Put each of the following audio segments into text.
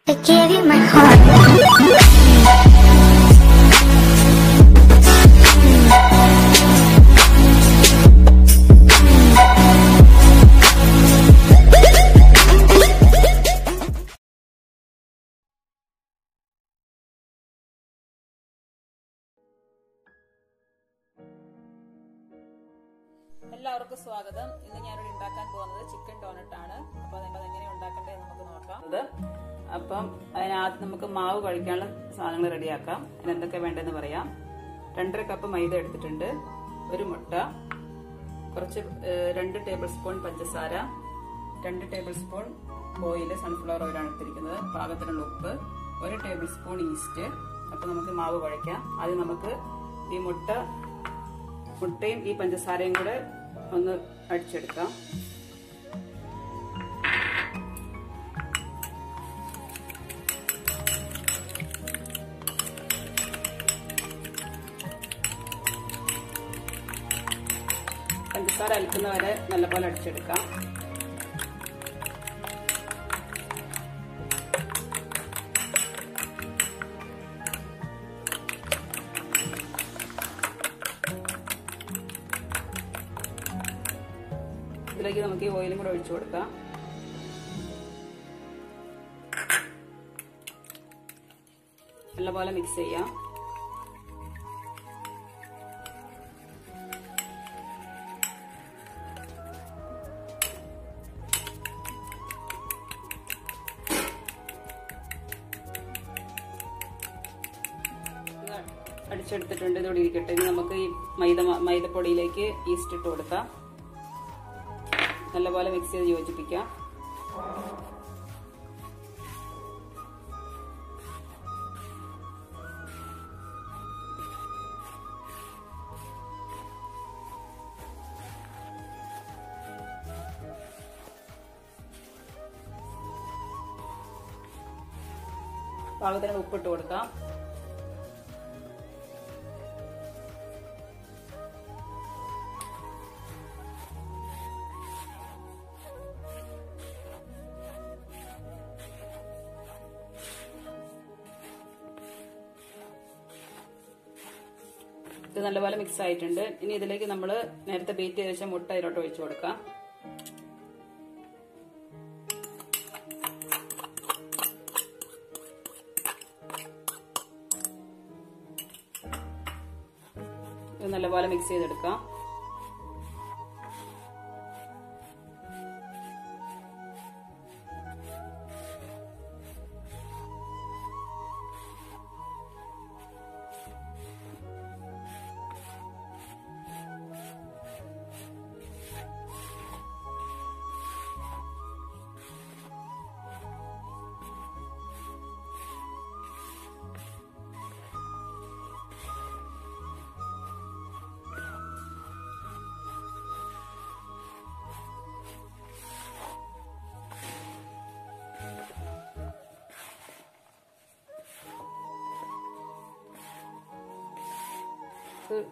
I gave you my heart. എല്ലാവർക്കും സ്വാഗതം. ഇന്ന് ഞാനിവിടെ ഉണ്ടാക്കാൻ പോകുന്നത് ചിക്കൻ ഡോണറ്റ് ആണ്. അപ്പോൾ നിങ്ങൾ എങ്ങനെ ഉണ്ടാക്കണ്ടേ നമുക്ക് നോക്കാം. അപ്പം അതിനകത്ത് നമുക്ക് മാവ് കഴിക്കാനുള്ള സാധനങ്ങൾ റെഡിയാക്കാം. അതിന് എന്തൊക്കെ വേണ്ടതെന്ന് പറയാം. 2.5 കപ്പ് മൈദ എടുത്തിട്ടുണ്ട്, ഒരു മുട്ട, കുറച്ച് 2 ടേബിൾ സ്പൂൺ പഞ്ചസാര, 2 ടേബിൾ സ്പൂൺ ഓയിൽ, സൺഫ്ലവർ ഓയിലാണ് എടുത്തിരിക്കുന്നത്, പാകത്തിനുള്ള ഉപ്പ്, 1 ടേബിൾ സ്പൂൺ ഈസ്റ്റ്. അപ്പൊ നമുക്ക് മാവ് കുഴയ്ക്കാം. ആദ്യം നമുക്ക് ഈ മുട്ടയും ഈ പഞ്ചസാരയും കൂടെ ഒന്ന് അടിച്ചെടുക്കാം. പഞ്ചസാര അലിക്കുന്ന വരെ നല്ലപോലെ അടിച്ചെടുക്കാം. ഇതിലേക്ക് നമുക്ക് ഈ ഓയിലും കൂടെ ഒഴിച്ചു കൊടുക്കാം. നല്ലപോലെ മിക്സ് ചെയ്യാം. അടിച്ചെടുത്തിട്ടുണ്ട്, ഇതോടെ ഇരിക്കട്ടെ. ഇനി നമുക്ക് ഈ മൈദപ്പൊടിയിലേക്ക് ഈസ്റ്റ് ഇട്ട് കൊടുക്കാം. നല്ലപോലെ മിക്സ് ചെയ്ത് യോജിപ്പിക്കാം. പാകത്തിന് ഉപ്പിട്ട് കൊടുക്കാം. ഇത് നല്ലപോലെ മിക്സ് ആയിട്ടുണ്ട്. ഇനി ഇതിലേക്ക് നമ്മൾ നേരത്തെ ബീറ്റ് ചെയ്ത് വെച്ച മുട്ട ഇതിലോട്ട് ഒഴിച്ചു കൊടുക്കാം. ഇത് നല്ലപോലെ മിക്സ് ചെയ്തെടുക്കാം.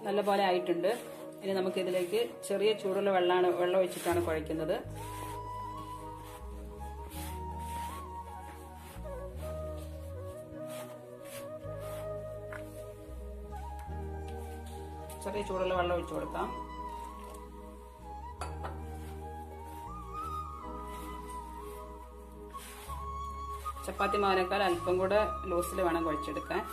നല്ലപോലെ ആയിട്ടുണ്ട്. ഇനി നമുക്ക് ഇതിലേക്ക് ചെറിയ ചൂടുള്ള വെള്ളം ഒഴിച്ചിട്ടാണ് കുഴയ്ക്കുന്നത്. ചെറിയ ചൂടുള്ള വെള്ളം ഒഴിച്ചു കൊടുക്കാം. ചപ്പാത്തി മാവിനേക്കാൾ അല്പം കൂടെ ലൂസിൽ വേണം കുഴച്ചെടുക്കാൻ.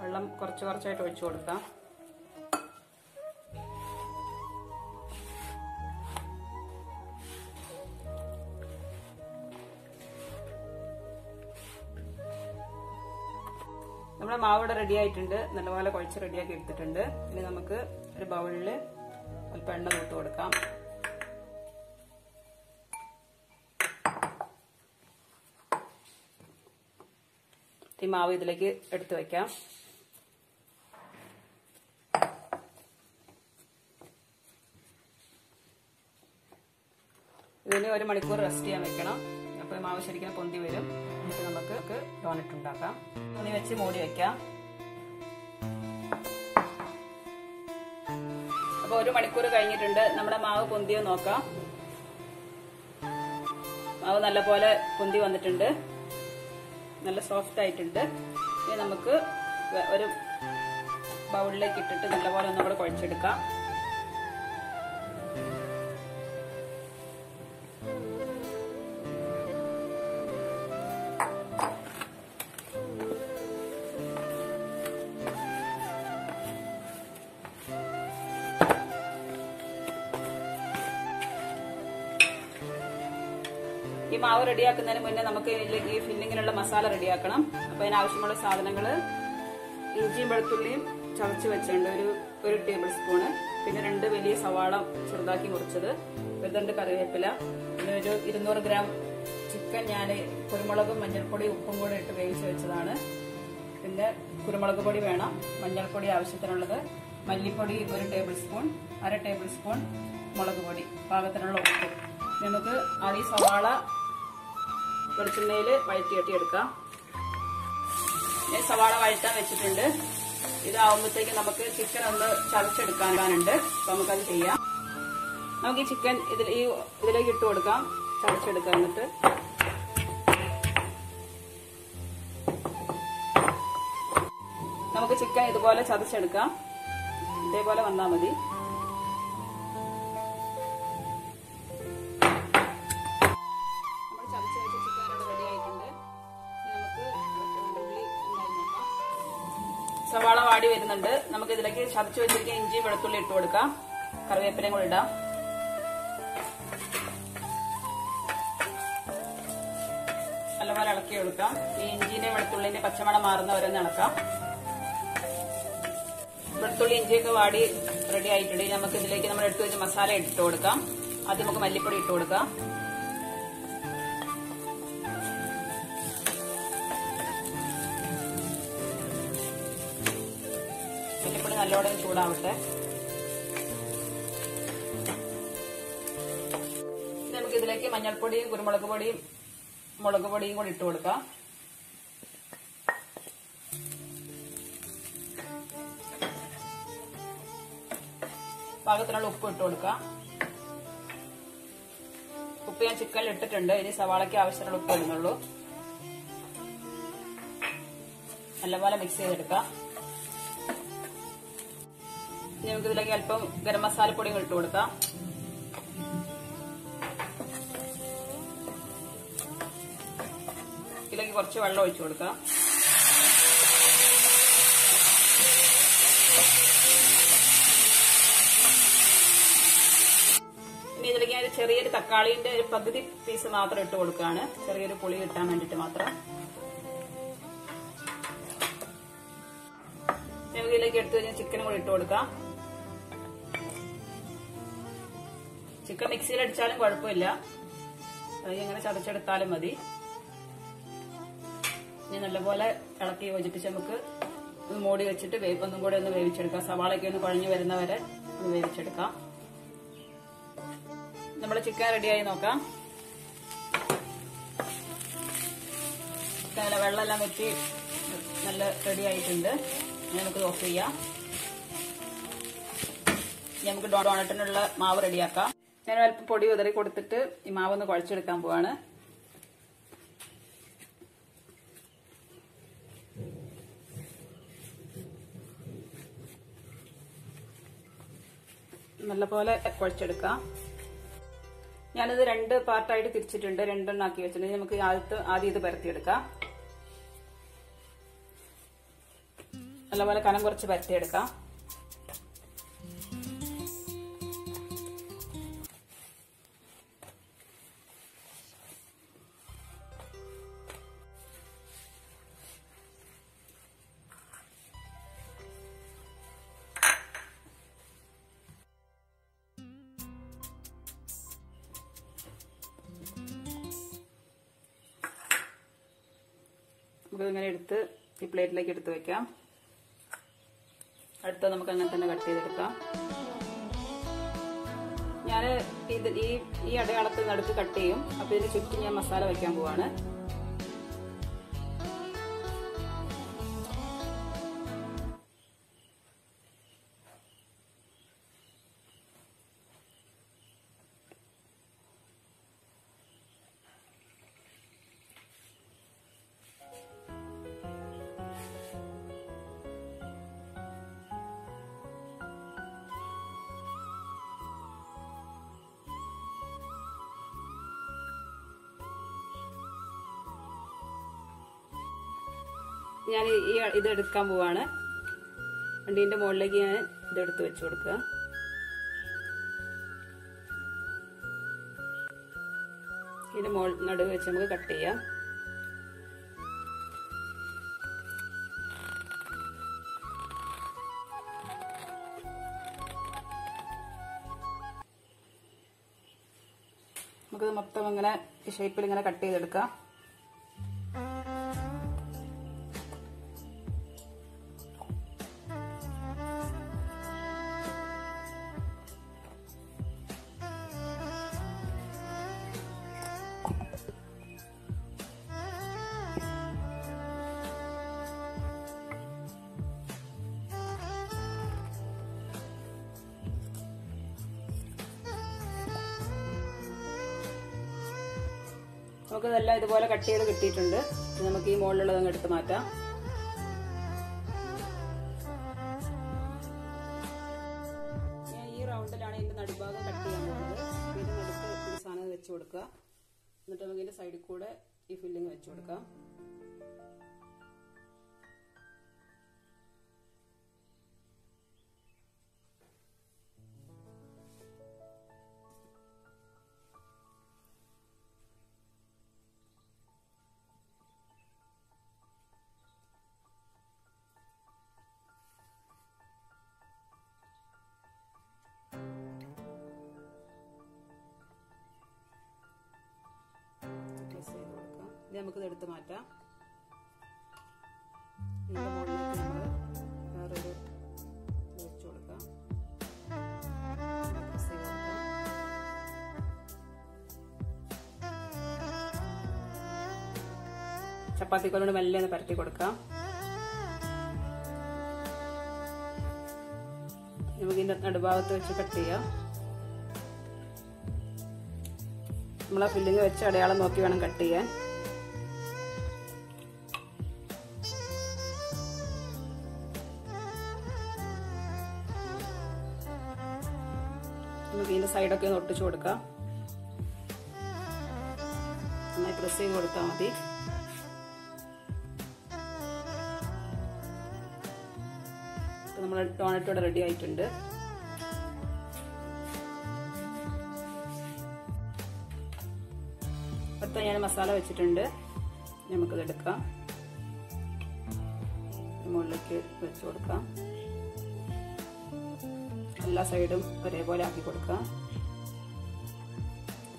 വെള്ളം കുറച്ചായിട്ട് ഒഴിച്ചു കൊടുക്കാം. നമ്മുടെ മാവിടെ റെഡി ആയിട്ടുണ്ട്. നല്ലപോലെ കുഴച്ച് റെഡിയാക്കി എടുത്തിട്ടുണ്ട്. ഇനി നമുക്ക് ഒരു ബൗളിൽ അല്പം എണ്ണ തൂത്ത് കൊടുക്കാം. ഈ മാവ് ഇതിലേക്ക് എടുത്തു വയ്ക്കാം. ഇതിന് 1 മണിക്കൂർ റെസ്റ്റ് ചെയ്യാൻ വെക്കണം. അപ്പോൾ മാവ് ശരിക്കും പൊന്തി വരും. എന്നിട്ട് നമുക്ക് ഡോണറ്റ് ഉണ്ടാക്കാം. തുണി വെച്ച് മൂടി വെക്കാം. അപ്പോൾ 1 മണിക്കൂർ കഴിഞ്ഞിട്ടുണ്ട്. നമ്മുടെ മാവ് പൊന്തിയോ നോക്കാം. മാവ് നല്ലപോലെ പൊന്തി വന്നിട്ടുണ്ട്, നല്ല സോഫ്റ്റ് ആയിട്ടുണ്ട്. ഇനി നമുക്ക് ഒരു ബൗളിലേക്ക് ഇട്ടിട്ട് നല്ലപോലെ ഒന്നുകൂടെ കുഴച്ചെടുക്കാം. ഈ മാവ് റെഡിയാക്കുന്നതിന് മുന്നേ നമുക്ക് ഇതിലേക്ക് ഈ ഫില്ലിങ്ങിനുള്ള മസാല റെഡിയാക്കണം. അപ്പൊ അതിനാവശ്യമുള്ള സാധനങ്ങള് ഇഞ്ചിയും വെളുത്തുള്ളിയും ചതച്ച് വെച്ചിട്ടുണ്ട്, ഒരു ടേബിൾ സ്പൂണ്. പിന്നെ 2 വലിയ സവാള ചെറുതാക്കി മുറിച്ചത്, ഒരു 2 കറിവേപ്പില, പിന്നെ ഒരു 200 ഗ്രാം ചിക്കൻ ഞാൻ കുരുമുളകും മഞ്ഞൾപ്പൊടിയും ഉപ്പും കൂടെ ഇട്ട് വേവിച്ച് വെച്ചതാണ്. പിന്നെ കുരുമുളക് പൊടി വേണം, മഞ്ഞൾപ്പൊടി ആവശ്യത്തിനുള്ളത്, മല്ലിപ്പൊടി 1 ടേബിൾ സ്പൂൺ, 1/2 ടേബിൾ സ്പൂൺ മുളക് പൊടി, പാകത്തിനുള്ള ഉപ്പ്. നമുക്ക് ഈ സവാള വെളിച്ചെണ്ണയിൽ വഴറ്റിയെടുക്കാം. സവാള വഴറ്റാൻ വെച്ചിട്ടുണ്ട്. ഇതാവുമ്പോഴത്തേക്ക് നമുക്ക് ചിക്കൻ ഒന്ന് ചതച്ചെടുക്കാനുണ്ട്. അപ്പൊ നമുക്കത് ചെയ്യാം. നമുക്ക് ഈ ചിക്കൻ ഇതിലേക്ക് ഇട്ട് കൊടുക്കാം, ചതച്ചെടുക്കാം. എന്നിട്ട് നമുക്ക് ചിക്കൻ ഇതുപോലെ ചതച്ചെടുക്കാം. ഇതേപോലെ വന്നാൽ മതി. സവാള വാടി വരുന്നുണ്ട്. നമുക്ക് ഇതിലേക്ക് ചതച്ചു വെച്ചിരിക്കുന്ന ഇഞ്ചി വെളുത്തുള്ളി ഇട്ട് കൊടുക്കാം. കറിവേപ്പിലയും കൂടി ഇടാം. നല്ലപോലെ ഇളക്കി കൊടുക്കാം. ഈ ഇഞ്ചിന്റെ വെളുത്തുള്ളിന്റെ പച്ചമണം മാറുന്നവരൊന്ന് ഇളക്കാം. വെളുത്തുള്ളി ഇഞ്ചിയൊക്കെ വാടി റെഡി ആയിട്ടുണ്ട്. നമുക്ക് ഇതിലേക്ക് നമ്മൾ എടുത്തു വെച്ച മസാല ഇട്ട് കൊടുക്കാം. ആദ്യം നമുക്ക് മല്ലിപ്പൊടി ഇട്ട് കൊടുക്കാം. മല്ലിപ്പൊടി നല്ലോണം ചൂടാവട്ടെ. നമുക്ക് ഇതിലേക്ക് മഞ്ഞൾപ്പൊടിയും കുരുമുളക് പൊടിയും മുളക് പൊടിയും കൂടി ഇട്ട് കൊടുക്കാം. പാകത്തിനുള്ള ഉപ്പ് ഇട്ട് കൊടുക്കാം. ഉപ്പ് ഞാൻ ചിക്കനിൽ ഇട്ടിട്ടുണ്ട്. ഇനി സവാളയ്ക്ക് ആവശ്യമുള്ള ഉപ്പ് ഇടുന്നുള്ളൂ. നല്ലപോലെ മിക്സ് ചെയ്തെടുക്കാം. ഇനി നമുക്ക് ഇതിലേക്ക് അല്പം ഗരം മസാലപ്പൊടിയും ഇട്ട് കൊടുക്കാം. ഇതിലേക്ക് കുറച്ച് വെള്ളം ഒഴിച്ചു കൊടുക്കാം. ഇനി ഇതിലേക്ക് ഞാൻ ചെറിയൊരു തക്കാളിന്റെ ഒരു പകുതി പീസ് മാത്രം ഇട്ട് കൊടുക്കുകയാണ്, ചെറിയൊരു പുളി കിട്ടാൻ വേണ്ടിട്ട് മാത്രം. നമുക്ക് ഇതിലേക്ക് എടുത്തു കഴിഞ്ഞാൽ ചിക്കനും കൂടി ഇട്ട് കൊടുക്കാം. ചിക്കൻ മിക്സിയിൽ അടിച്ചാലും കുഴപ്പമില്ല, അത് ഇങ്ങനെ ചതച്ചെടുത്താലും മതി. ഇനി നല്ലപോലെ ഇളക്കി യോജിപ്പിച്ച് നമുക്ക് മൂടി വെച്ചിട്ട് ഒന്നും കൂടെ ഒന്ന് വേവിച്ചെടുക്കാം. സവാളയ്ക്ക് ഒന്ന് കുഴഞ്ഞു വരുന്നവരെ ഒന്ന് വേവിച്ചെടുക്കാം. നമ്മുടെ ചിക്കൻ റെഡിയായി നോക്കാം. വെള്ളമെല്ലാം വെച്ച് നല്ല റെഡി ആയിട്ടുണ്ട്. നമുക്ക് ഓഫ് ചെയ്യാം. നമുക്ക് ഡോണറ്റിനുള്ള മാവ് റെഡിയാക്കാം. ഞാൻ അല്പം പൊടി ഉതറി കൊടുത്തിട്ട് ഈ മാവൊന്ന് കുഴച്ചെടുക്കാൻ പോവാണ്. നല്ലപോലെ കുഴച്ചെടുക്കാം. ഞാനിത് 2 പാർട്ടായിട്ട് തിരിച്ചിട്ടുണ്ട്, 2 എണ്ണാക്കി വെച്ചിട്ടുണ്ട്. നമുക്ക് ആദ്യം ഇത് പരത്തിയെടുക്കാം. നല്ലപോലെ കനം കുറച്ച് പരത്തിയെടുക്കാം. നമുക്കിങ്ങനെ എടുത്ത് ഈ പ്ലേറ്റിലേക്ക് എടുത്ത് വെക്കാം. അടുത്ത നമുക്ക് അങ്ങനെ തന്നെ കട്ട് ചെയ്തെടുക്കാം. ഞാൻ ഈ അടയാളത്തിൽ നടുക്ക് കട്ട് ചെയ്യും. അപ്പൊ ഇതിന് ചുറ്റും ഞാൻ മസാല വെക്കാൻ പോവാണ്. ഞാൻ ഇത് എടുക്കാൻ പോവാണ്. അണ്ടീൻ്റെ മുകളിലേക്ക് ഞാൻ ഇതെടുത്ത് വെച്ച് കൊടുക്കുക. ഇതിന്റെ നടുവ് വെച്ച് നമുക്ക് കട്ട് ചെയ്യാം. നമുക്കിത് മൊത്തം ഇങ്ങനെ ഈ ഷേപ്പിൽ ഇങ്ങനെ കട്ട് ചെയ്തെടുക്കാം. നമുക്കിതെല്ലാം ഇതുപോലെ കട്ട് ചെയ്ത് കിട്ടിയിട്ടുണ്ട്. നമുക്ക് ഈ മുകളിലുള്ളതങ്ങ് എടുത്ത് മാറ്റാം. ഞാൻ ഈ റൗണ്ടിലാണ് ഇതിന്റെ നടുഭാഗം കട്ട് ചെയ്യാൻ പോകുന്നത്. ഇതിന്റെ നടുക്ക് ഒരു സാധനം വെച്ച് കൊടുക്കുക. എന്നിട്ട് നമുക്ക് ഇതിന്റെ സൈഡിൽ കൂടെ ഈ ഫില്ലിങ് വെച്ച് കൊടുക്കാം. ഇത് നമുക്കിത് എടുത്ത് മാറ്റാം. ഇതിന്റെ മുകളിലേക്ക് നമ്മൾ വേറൊരു വെച്ച് കൊടുക്കാം. ചപ്പാത്തിക്കോലോട് മെല്ലെ ഒന്ന് പരത്തി കൊടുക്കാം. നമുക്ക് ഇതിന്റെ നടുഭാഗത്ത് വെച്ച് കട്ട് ചെയ്യാം. നമ്മൾ ആ ഫില്ലിങ് വെച്ച് അടയാളം നോക്കി വേണം കട്ട് ചെയ്യാൻ. നമുക്ക് ഇതിന്റെ സൈഡൊക്കെ ഒന്ന് ഒട്ടിച്ചു കൊടുക്കാം. നന്നായി പ്രസ് ചെയ്ത് കൊടുത്താൽ മതി. നമ്മുടെ ഡോണറ്റ് ഇവിടെ റെഡി ആയിട്ടുണ്ട്. അടുത്ത ഞാൻ മസാല വെച്ചിട്ടുണ്ട്. നമുക്കിത് എടുക്കാം. മുകളിലേക്ക് വെച്ച് കൊടുക്കാം. എല്ലാ സൈഡും ഒരേപോലെ ആക്കി കൊടുക്കാം.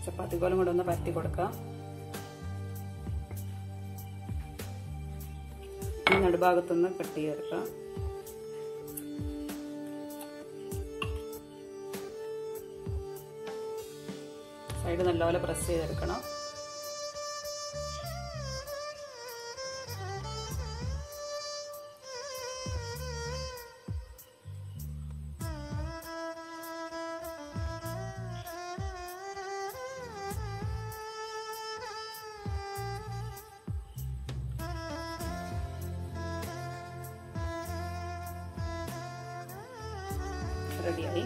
ചപ്പാത്തിക്കോലും കൂടെ ഒന്ന് പരത്തി കൊടുക്കാം. ഈ നടുഭാഗത്തുനിന്ന് കട്ട് ചെയ്തെടുക്കാം. സൈഡ് നല്ലപോലെ പ്രസ് ചെയ്തെടുക്കണം. റെഡിയായി.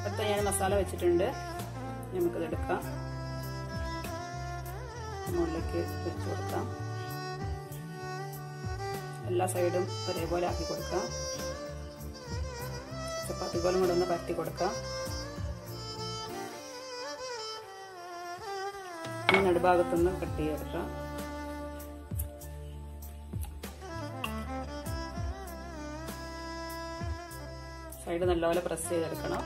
അടുത്ത ഞാൻ മസാല വെച്ചിട്ടുണ്ട്. നമുക്കിത് എടുക്കാം. മുകളിലേക്ക് വെച്ച് കൊടുക്കാം. എല്ലാ സൈഡും ഒരേപോലെ ആക്കി കൊടുക്കാം. ചപ്പാത്തിക്കോലും കൂടെ ഒന്ന് പരത്തി കൊടുക്കാം. ഈ നടുഭാഗത്തുനിന്ന് കട്ട് ചെയ്തെടുക്കാം. സൈഡ് നല്ലപോലെ പ്രസ് ചെയ്തെടുക്കണം.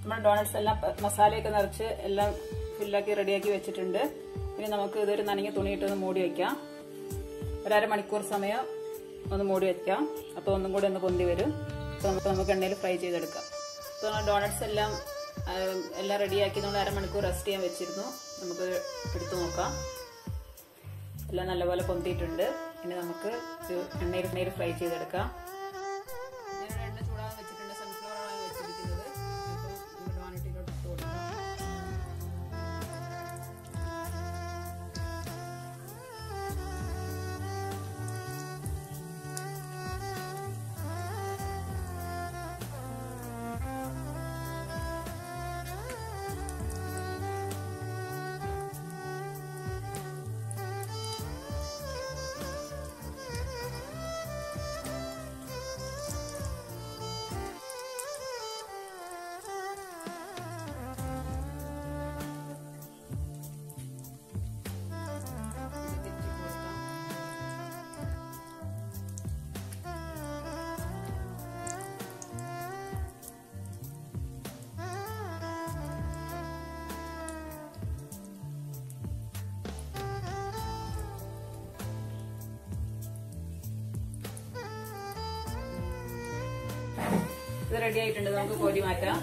നമ്മുടെ ഡോണറ്റ്സ് എല്ലാം മസാലയൊക്കെ നിറച്ച് എല്ലാം ഫില്ലാക്കി റെഡിയാക്കി വെച്ചിട്ടുണ്ട്. ഇനി നമുക്ക് ഇതൊരു നനഞ്ഞ തുണിയിട്ടൊന്ന് മൂടി വയ്ക്കാം. ഒരു അരമണിക്കൂർ സമയം ഒന്ന് മൂടി വയ്ക്കാം. അപ്പോൾ ഒന്നും കൂടി ഒന്ന് പൊന്തി വരും. അപ്പോൾ നമുക്ക് എണ്ണയിൽ ഫ്രൈ ചെയ്തെടുക്കാം. അപ്പോൾ ഡോണറ്റ്സ് എല്ലാം റെഡിയാക്കി നമ്മൾ അരമണിക്കൂർ റെസ്റ്റ് ചെയ്യാൻ വെച്ചിരുന്നു. നമുക്ക് എടുത്തു നോക്കാം. എല്ലാം നല്ലപോലെ പൊന്തിയിട്ടുണ്ട്. ഇനി നമുക്ക് എണ്ണയിൽ ഫ്രൈ ചെയ്തെടുക്കാം. ഞാൻ എണ്ണ ചൂടാകാൻ വെച്ചിട്ടുണ്ട്. സൺഫ്ലവർ ആണ് വെച്ചിരിക്കുന്നത്. അപ്പോൾ നമ്മുടെ ഡോണറ്റിലോട്ട് ഇട്ട് കൊടുക്കാം. ഇത് റെഡി ആയിട്ടുണ്ട്. നമുക്ക് കോരി മാറ്റാം.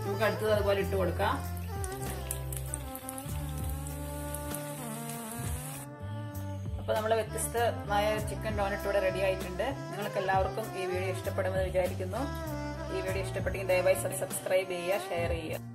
നമുക്ക് അടുത്തത് അതുപോലെ ഇട്ട് കൊടുക്കാം. അപ്പൊ നമ്മള് വ്യത്യസ്തമായ ചിക്കൻ ഡോണറ്റ് ഇവിടെ റെഡി ആയിട്ടുണ്ട്. നിങ്ങൾക്ക് എല്ലാവർക്കും ഈ വീഡിയോ ഇഷ്ടപ്പെടുമെന്ന് വിചാരിക്കുന്നു. ഈ വീഡിയോ ഇഷ്ടപ്പെട്ടെങ്കിൽ ദയവായി സബ്സ്ക്രൈബ് ചെയ്യുക, ഷെയർ ചെയ്യുക.